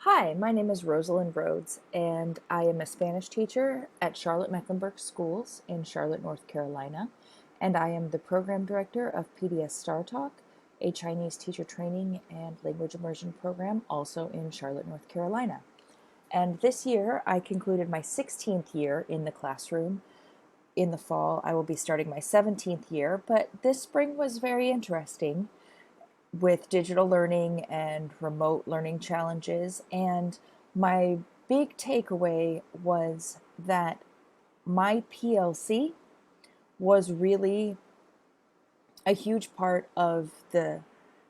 Hi, my name is Rosalyn Rhodes, and I am a Spanish teacher at Charlotte-Mecklenburg Schools in Charlotte, North Carolina, and I am the program director of PDS Star Talk, a Chinese teacher training and language immersion program also in Charlotte, North Carolina. And this year, I concluded my 16th year in the classroom. In the fall, I will be starting my 17th year, but this spring was very interesting with digital learning and remote learning challenges. And my big takeaway was that my PLC was really a huge part of the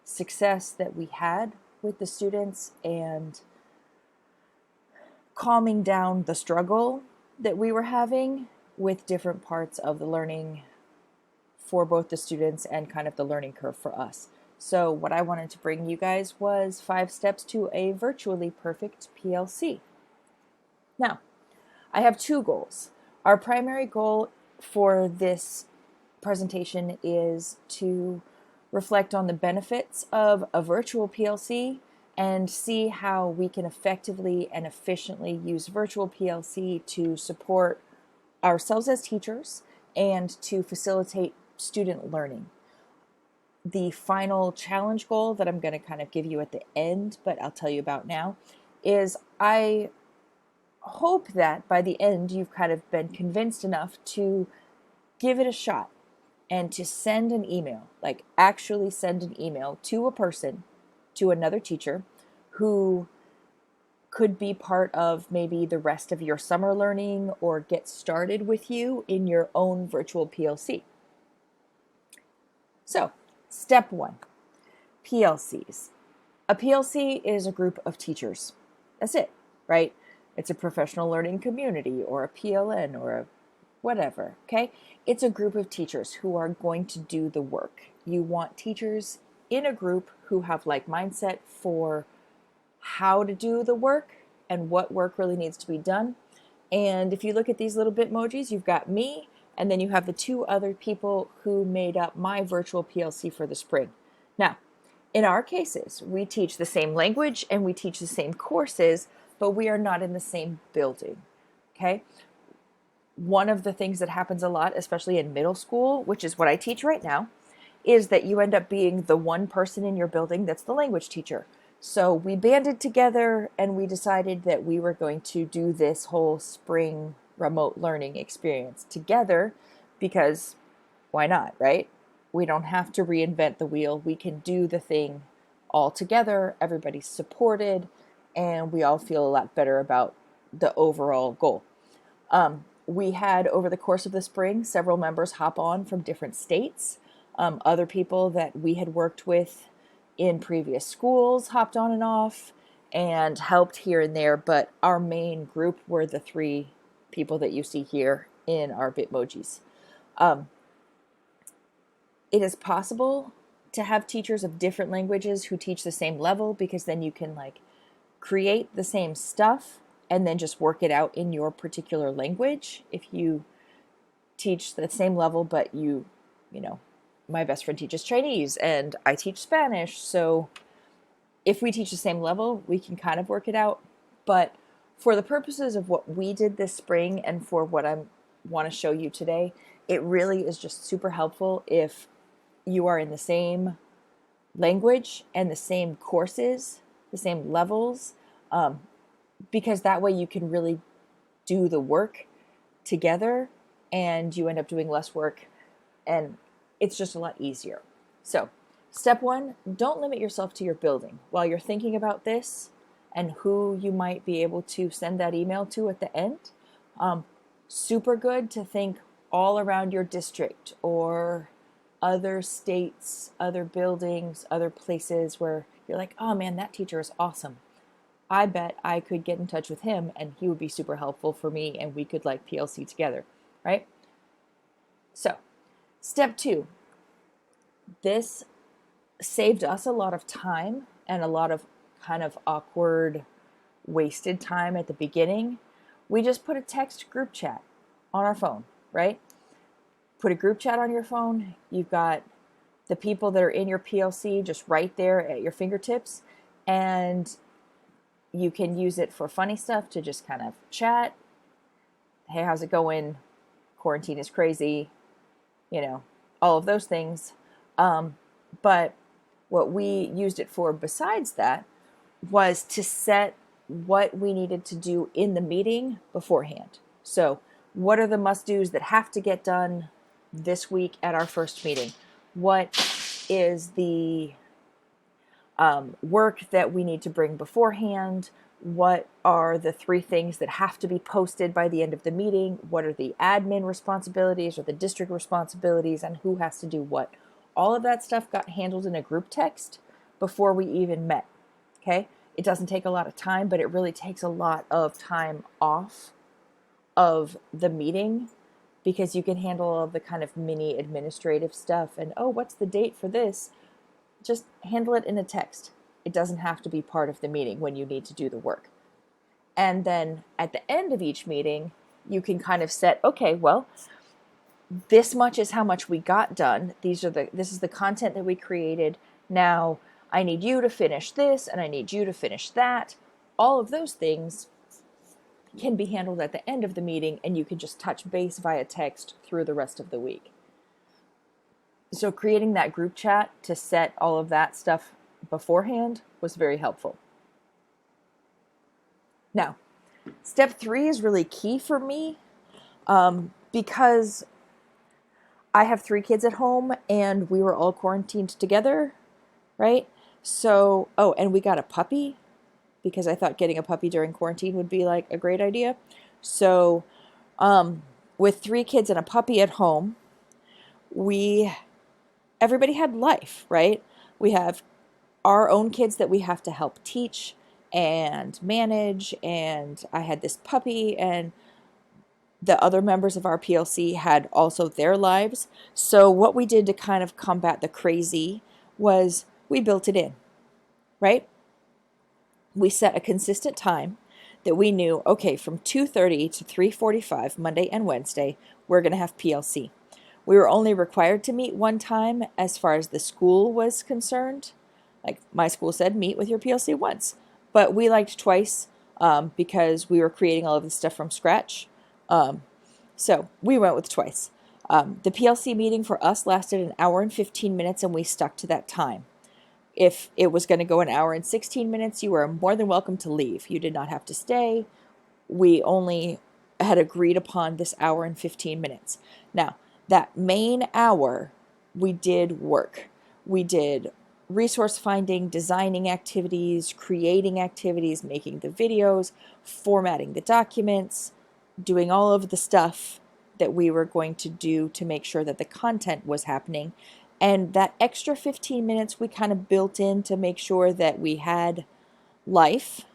success that we had with the students and calming down the struggle that we were having with different parts of the learning for both the students and kind of the learning curve for us. So what I wanted to bring you guys was 5 steps to a virtually perfect PLC. Now, I have 2 goals. Our primary goal for this presentation is to reflect on the benefits of a virtual PLC and see how we can effectively and efficiently use virtual PLC to support ourselves as teachers and to facilitate student learning. The final challenge goal that I'm going to kind of give you at the end, but I'll tell you about now, is I hope that by the end you've kind of been convinced enough to give it a shot and to send an email, like actually send an email to a person, to another teacher who could be part of maybe the rest of your summer learning or get started with you in your own virtual PLC. So, step 1, PLCs. A PLC is a group of teachers. That's it, right? It's a professional learning community or a PLN or a whatever, okay? It's a group of teachers who are going to do the work. You want teachers in a group who have like mindset for how to do the work and what work really needs to be done. And if you look at these little Bitmojis, you've got me, and then you have the 2 other people who made up my virtual PLC for the spring. Now, in our cases, we teach the same language and we teach the same courses, but we are not in the same building, okay? One of the things that happens a lot, especially in middle school, which is what I teach right now, is that you end up being the one person in your building that's the language teacher. So we banded together and we decided that we were going to do this whole spring remote learning experience together because why not, right? We don't have to reinvent the wheel. We can do the thing all together. Everybody's supported and we all feel a lot better about the overall goal. We had, over the course of the spring, several members hop on from different states. Other people that we had worked with in previous schools hopped on and off and helped here and there, but our main group were the 3 people that you see here in our Bitmojis. It is possible to have teachers of different languages who teach the same level because then you can like create the same stuff and then just work it out in your particular language. If you teach the same level, but you know, my best friend teaches Chinese and I teach Spanish. So if we teach the same level, we can kind of work it out. But for the purposes of what we did this spring and for what I want to show you today, it really is just super helpful if you are in the same language and the same courses, the same levels, because that way you can really do the work together and you end up doing less work and it's just a lot easier. So, step 1, don't limit yourself to your building. While you're thinking about this and who you might be able to send that email to at the end, super good to think all around your district or other states, other buildings, other places where you're like, oh man, that teacher is awesome. I bet I could get in touch with him and he would be super helpful for me and we could like PLC together, right? So, step 2, this saved us a lot of time and a lot of kind of awkward, wasted time at the beginning. We just put a text group chat on our phone, right? Put a group chat on your phone. You've got the people that are in your PLC just right there at your fingertips. And You can use it for funny stuff to just kind of chat. Hey, how's it going? Quarantine is crazy. All of those things. But what we used it for besides that was to set what we needed to do in the meeting beforehand. So what are the must-dos that have to get done this week at our first meeting? What is the work that we need to bring beforehand? What are the 3 things that have to be posted by the end of the meeting? What are the admin responsibilities or the district responsibilities, and who has to do what? All of that stuff got handled in a group text before we even met. Okay? It doesn't take a lot of time, but it really takes a lot of time off of the meeting, because you can handle all of the kind of mini administrative stuff and, oh, what's the date for this? Just handle it in a text. It doesn't have to be part of the meeting when you need to do the work. And then at the end of each meeting, you can kind of set, okay, well, this much is how much we got done. This is the content that we created. Now I need you to finish this, and I need you to finish that. All of those things can be handled at the end of the meeting, and you can just touch base via text through the rest of the week. So creating that group chat to set all of that stuff beforehand was very helpful. Now, step 3 is really key for me because I have 3 kids at home and we were all quarantined together, right? So, and we got a puppy because I thought getting a puppy during quarantine would be like a great idea. So, with 3 kids and a puppy at home, everybody had life, right? We have our own kids that we have to help teach and manage, and I had this puppy, and the other members of our PLC had also their lives. So what we did to kind of combat the crazy was we built it in, right? We set a consistent time that we knew, okay, from 2:30 to 3:45, Monday and Wednesday, we're going to have PLC. We were only required to meet one time as far as the school was concerned. Like my school said, meet with your PLC once. But we liked twice because we were creating all of this stuff from scratch. So we went with twice. The PLC meeting for us lasted an hour and 15 minutes, and we stuck to that time. If it was going to go an hour and 16 minutes, you were more than welcome to leave. You did not have to stay. We only had agreed upon this hour and 15 minutes. Now, that main hour, we did work. We did resource finding, designing activities, creating activities, making the videos, formatting the documents, doing all of the stuff that we were going to do to make sure that the content was happening. And that extra 15 minutes we kind of built in to make sure that we had life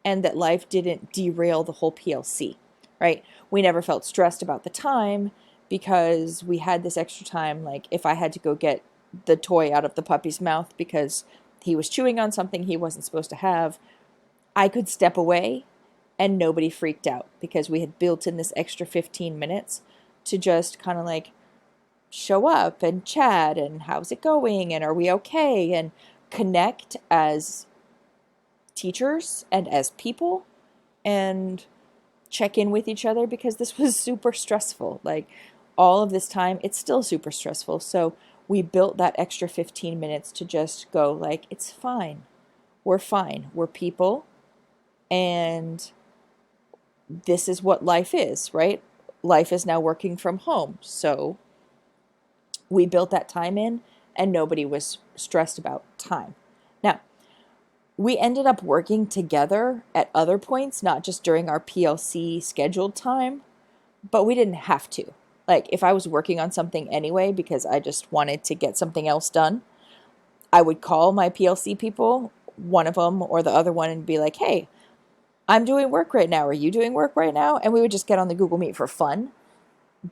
and that life didn't derail the whole PLC, right? We never felt stressed about the time because we had this extra time. Like if I had to go get the toy out of the puppy's mouth because he was chewing on something he wasn't supposed to have, I could step away and nobody freaked out because we had built in this extra 15 minutes to just kind of like show up and chat and how's it going and are we okay and connect as teachers and as people and check in with each other, because this was super stressful. Like all of this time, it's still super stressful. So we built that extra 15 minutes to just go like, it's fine. We're fine. We're people. And this is what life is, right? Life is now working from home. So we built that time in and nobody was stressed about time. Now, we ended up working together at other points, not just during our PLC scheduled time, but we didn't have to. Like if I was working on something anyway, because I just wanted to get something else done, I would call my PLC people, one of them or the other one, and be like, hey, I'm doing work right now. Are you doing work right now? And we would just get on the Google Meet for fun.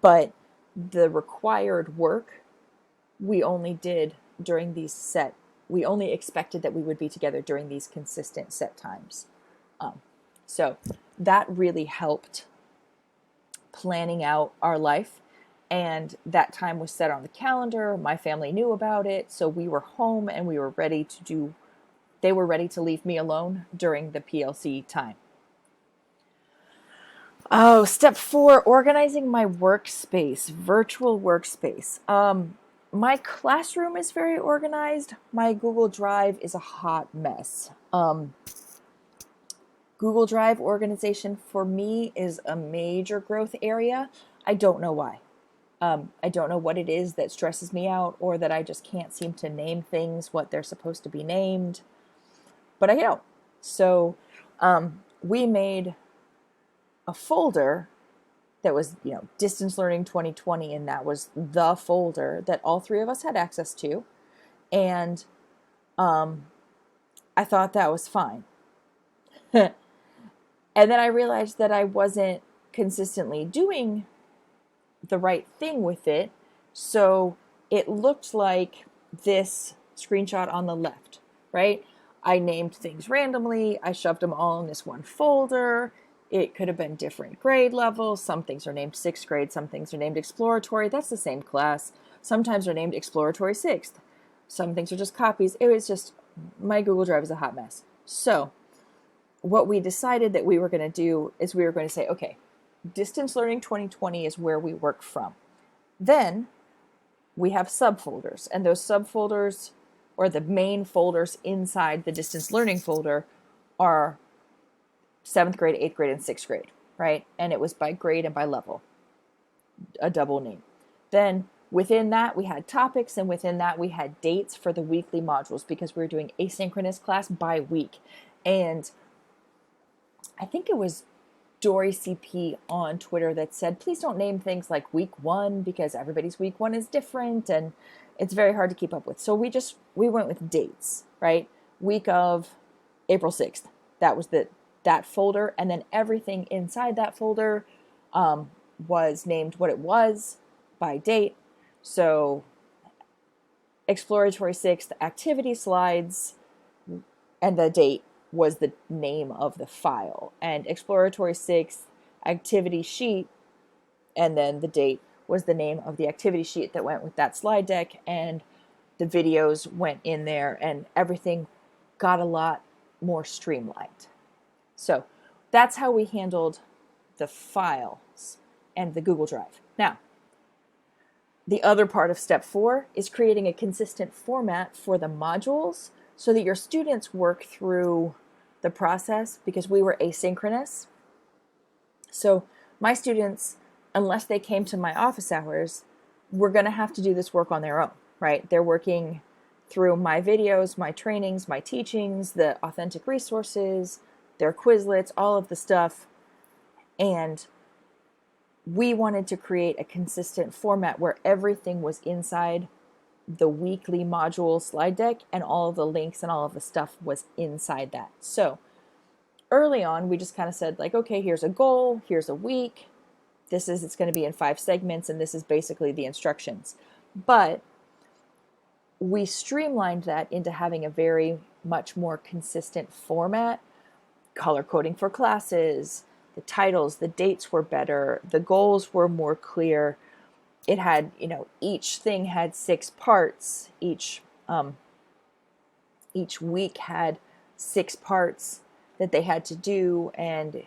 But the required work, we only did during these we only expected that we would be together during these consistent set times. So that really helped planning out our life. And that time was set on the calendar. My family knew about it. So we were home and we were ready to do they were ready to leave me alone during the PLC time. Oh, step 4, organizing my workspace, virtual workspace. My classroom is very organized. My Google Drive is a hot mess. Google Drive organization for me is a major growth area. I don't know why. I don't know what it is that stresses me out, or that I just can't seem to name things what they're supposed to be named. But I don't. So we made a folder that was, Distance Learning 2020, and that was the folder that all 3 of us had access to. And I thought that was fine. And then I realized that I wasn't consistently doing the right thing with it. So it looked like this screenshot on the left, right? I named things randomly. I shoved them all in this one folder. It could have been different grade levels. Some things are named 6th grade. Some things are named exploratory. That's the same class. Sometimes they're named exploratory 6th. Some things are just copies. It was just, my Google Drive is a hot mess. So what we decided that we were going to do is we were going to say, okay, Distance Learning 2020 is where we work from. Then we have subfolders, and those subfolders, or the main folders inside the Distance Learning folder, are 7th grade, 8th grade, and 6th grade, right? And it was by grade and by level, a double name. Then within that, we had topics, and within that, we had dates for the weekly modules, because we were doing asynchronous class by week. And I think it was Dory CP on Twitter that said, please don't name things like week 1, because everybody's week 1 is different and it's very hard to keep up with. So we went with dates, right? Week of April 6th. That was that folder. And then everything inside that folder was named what it was by date. So exploratory 6th activity slides, and the date was the name of the file, and exploratory 6th activity sheet, and then the date was the name of the activity sheet that went with that slide deck, and the videos went in there, and everything got a lot more streamlined. So that's how we handled the files and the Google Drive. Now, the other part of step 4 is creating a consistent format for the modules, so that your students work through the process, because we were asynchronous. So my students, unless they came to my office hours, were going to have to do this work on their own, right? They're working through my videos, my trainings, my teachings, the authentic resources, their Quizlets, all of the stuff. And we wanted to create a consistent format where everything was inside the weekly module slide deck, and all of the links and all of the stuff was inside that. So early on, we just kind of said, like, okay, here's a goal, here's a week, it's going to be in 5 segments, and this is basically the instructions. But we streamlined that into having a very much more consistent format, color coding for classes, the titles, the dates were better, the goals were more clear. It had, each thing had 6 parts. Each week had 6 parts that they had to do, and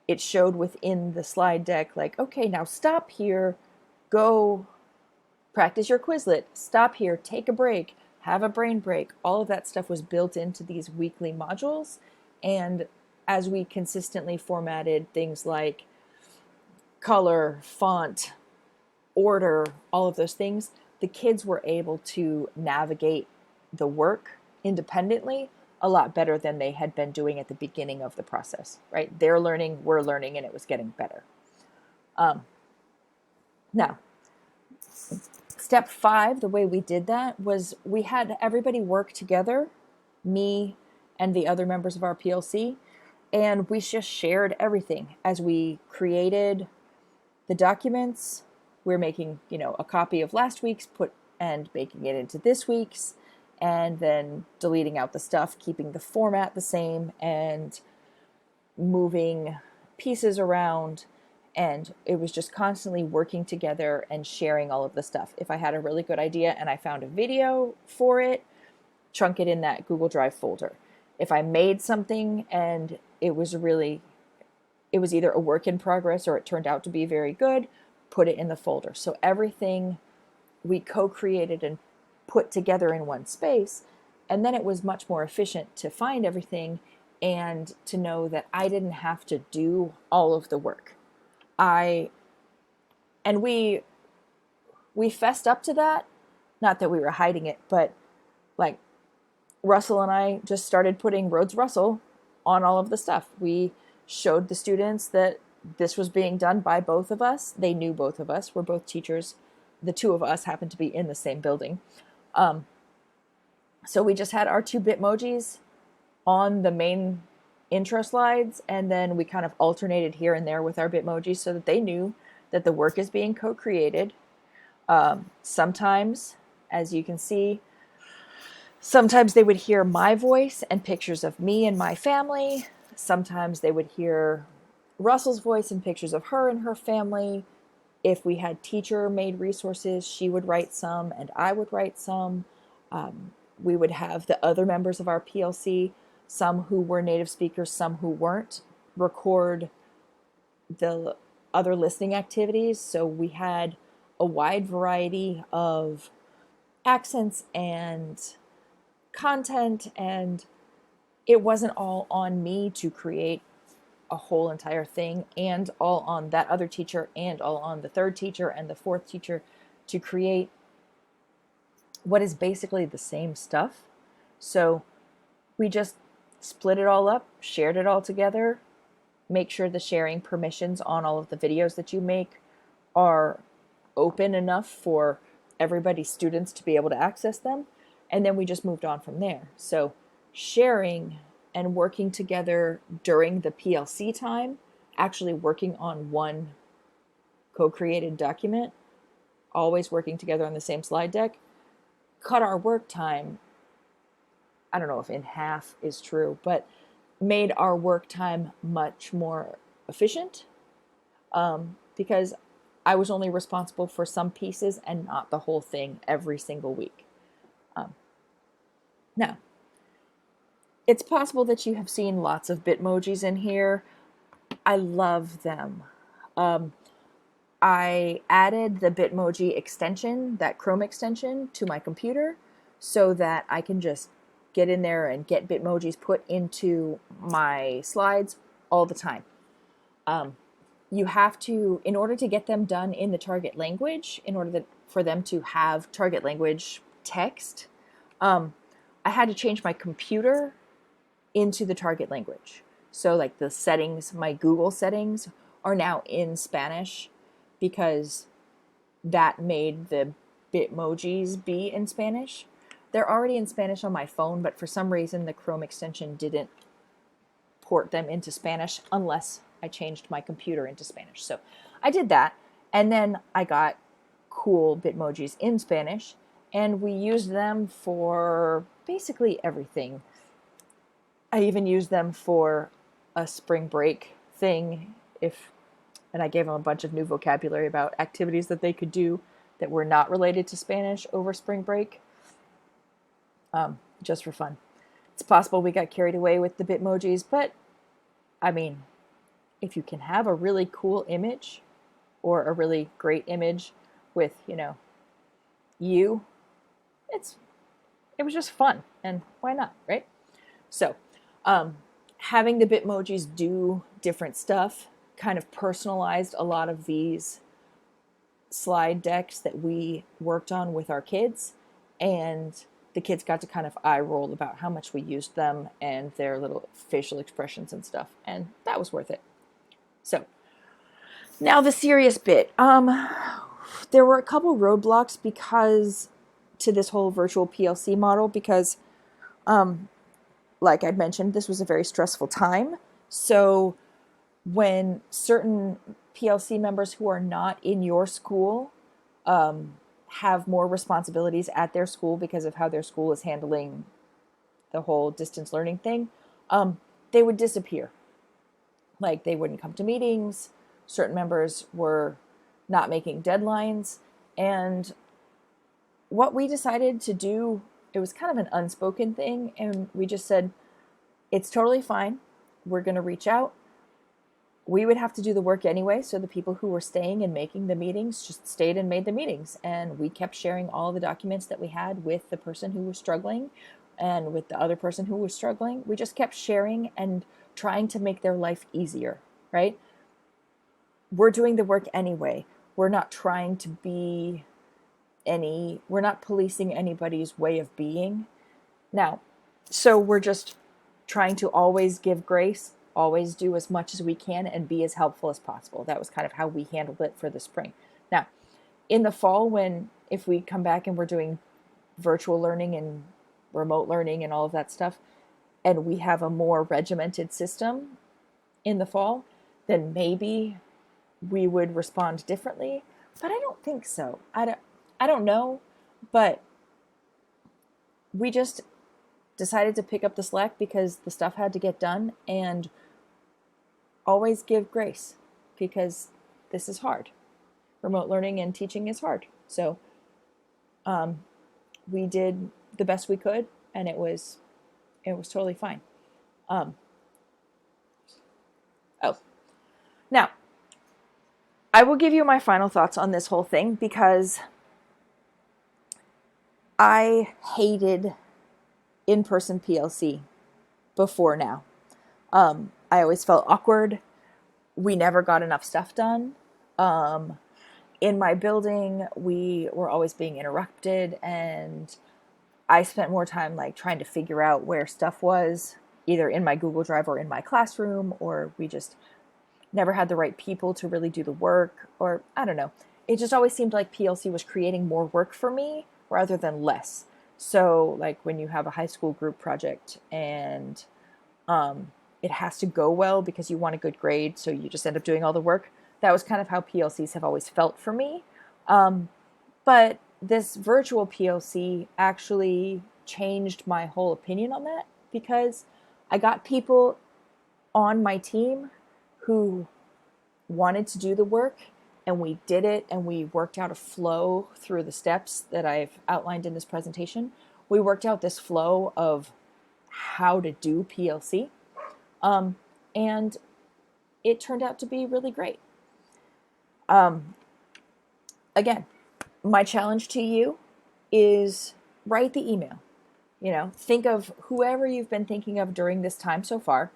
it showed within the slide deck, like, okay, now stop here, go practice your Quizlet, stop here, take a break, have a brain break. All of that stuff was built into these weekly modules, and as we consistently formatted things like color, font, order, all of those things, the kids were able to navigate the work independently a lot better than they had been doing at the beginning of the process, right? They're learning, we're learning, and it was getting better. Now, step 5, the way we did that was we had everybody work together, me and the other members of our PLC, and we just shared everything. As we created the documents, we're making, a copy of last week's and making it into this week's, and then deleting out the stuff, keeping the format the same, and moving pieces around. And it was just constantly working together and sharing all of the stuff. If I had a really good idea and I found a video for it, chunk it in that Google Drive folder. If I made something and it was either a work in progress or it turned out to be very good, put it in the folder. So everything we co-created and put together in one space. And then it was much more efficient to find everything and to know that I didn't have to do all of the work. We fessed up to that. Not that we were hiding it, but like Russell and I just started putting Rhodes Russell on all of the stuff. We showed the students that this was being done by both of us. They knew both of us. We're both teachers. The two of us happened to be in the same building. So we just had our two Bitmojis on the main intro slides, and then we kind of alternated here and there with our Bitmojis so that they knew that the work is being co-created. Sometimes, as you can see, sometimes they would hear my voice and pictures of me and my family. Sometimes they would hear Russell's voice and pictures of her and her family. If we had teacher-made resources, she would write some and I would write some. We would have the other members of our PLC, some who were native speakers, some who weren't, record the other listening activities. So we had a wide variety of accents and content, and it wasn't all on me to create a whole entire thing, and all on that other teacher, and all on the third teacher and the fourth teacher to create what is basically the same stuff. So we just split it all up, shared it all together, make sure the sharing permissions on all of the videos that you make are open enough for everybody's students to be able to access them. And then we just moved on from there. So sharing and working together during the PLC time, actually working on one co-created document, always working together on the same slide deck, cut our work time, I don't know if in half is true, but made our work time much more efficient, because I was only responsible for some pieces and not the whole thing every single week. Now, it's possible that you have seen lots of Bitmojis in here. I love them. I added the Bitmoji extension, that Chrome extension, to my computer so that I can just get in there and get Bitmojis put into my slides all the time. You have to, in order to get them done in the target language, in order for them to have target language text, I had to change my computer into the target language. So like the settings, my Google settings are now in Spanish because that made the Bitmojis be in Spanish. They're already in Spanish on my phone, but for some reason the Chrome extension didn't port them into Spanish unless I changed my computer into Spanish. So I did that, and then I got cool Bitmojis in Spanish, and we used them for basically everything. I even used them for a spring break thing, and I gave them a bunch of new vocabulary about activities that they could do that were not related to Spanish over spring break, just for fun. It's possible we got carried away with the Bitmojis, but I mean, if you can have a really cool image or a really great image with, you, it was just fun, and why not, right? So, having the Bitmojis do different stuff kind of personalized a lot of these slide decks that we worked on with our kids, and the kids got to kind of eye roll about how much we used them and their little facial expressions and stuff, and that was worth it. So, now the serious bit. There were a couple roadblocks to this whole virtual PLC model because, like I mentioned, this was a very stressful time. So when certain PLC members who are not in your school have more responsibilities at their school because of how their school is handling the whole distance learning thing, they would disappear. Like, they wouldn't come to meetings. Certain members were not making deadlines. And what we decided to do it was kind of an unspoken thing, and we just said, it's totally fine. We're going to reach out. We would have to do the work anyway, so the people who were staying and making the meetings just stayed and made the meetings. And we kept sharing all the documents that we had with the person who was struggling and with the other person who was struggling. We just kept sharing and trying to make their life easier, right? We're doing the work anyway. We're not trying to be we're not policing anybody's way of being. Now, so we're just trying to always give grace, always do as much as we can, and be as helpful as possible. That was kind of how we handled it for the spring. Now, in the fall, if we come back and we're doing virtual learning and remote learning and all of that stuff, and we have a more regimented system in the fall, then maybe we would respond differently. But I don't think so. I don't know, but we just decided to pick up the slack because the stuff had to get done, and always give grace because this is hard. Remote learning and teaching is hard. So we did the best we could, and it was totally fine. Now, I will give you my final thoughts on this whole thing because I hated in-person PLC before now. I always felt awkward. We never got enough stuff done. In my building, we were always being interrupted, and I spent more time like trying to figure out where stuff was, either in my Google Drive or in my classroom, or we just never had the right people to really do the work, or I don't know. It just always seemed like PLC was creating more work for me rather than less. So like when you have a high school group project and it has to go well because you want a good grade, so you just end up doing all the work. That was kind of how PLCs have always felt for me. But this virtual PLC actually changed my whole opinion on that because I got people on my team who wanted to do the work, and we did it, and we worked out a flow through the steps that I've outlined in this presentation. We worked out this flow of how to do PLC, and it turned out to be really great. Again, my challenge to you is write the email. Think of whoever you've been thinking of during this time so far,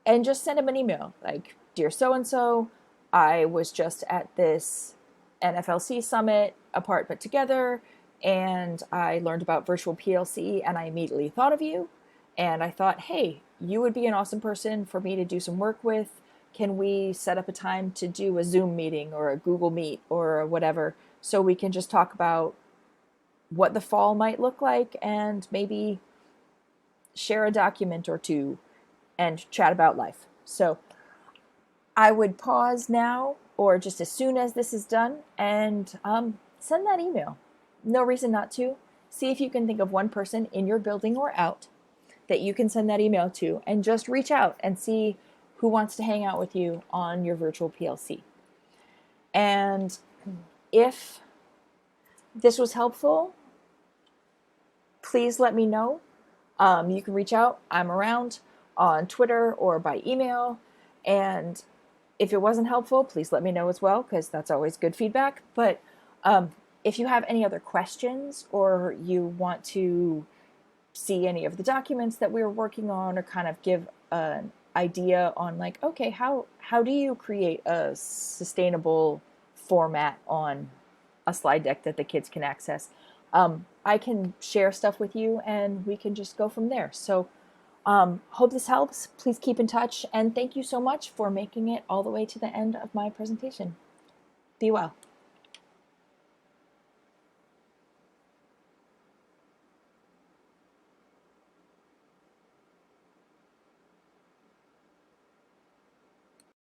and just send them an email like, "Dear so-and-so, I was just at this NFLC Summit, apart but together, and I learned about virtual PLC, and I immediately thought of you, and I thought, hey, you would be an awesome person for me to do some work with. Can we set up a time to do a Zoom meeting or a Google Meet or whatever, so we can just talk about what the fall might look like and maybe share a document or two and chat about life." So I would pause now or just as soon as this is done and send that email. No reason not to. See if you can think of one person in your building or out that you can send that email to, and just reach out and see who wants to hang out with you on your virtual PLC. And if this was helpful, please let me know. You can reach out. I'm around on Twitter or by email. And if it wasn't helpful, please let me know as well, because that's always good feedback. But if you have any other questions, or you want to see any of the documents that we were working on, or kind of give an idea on like, okay, how do you create a sustainable format on a slide deck that the kids can access, I can share stuff with you and we can just go from there. So hope this helps. Please keep in touch, and thank you so much for making it all the way to the end of my presentation. Be well.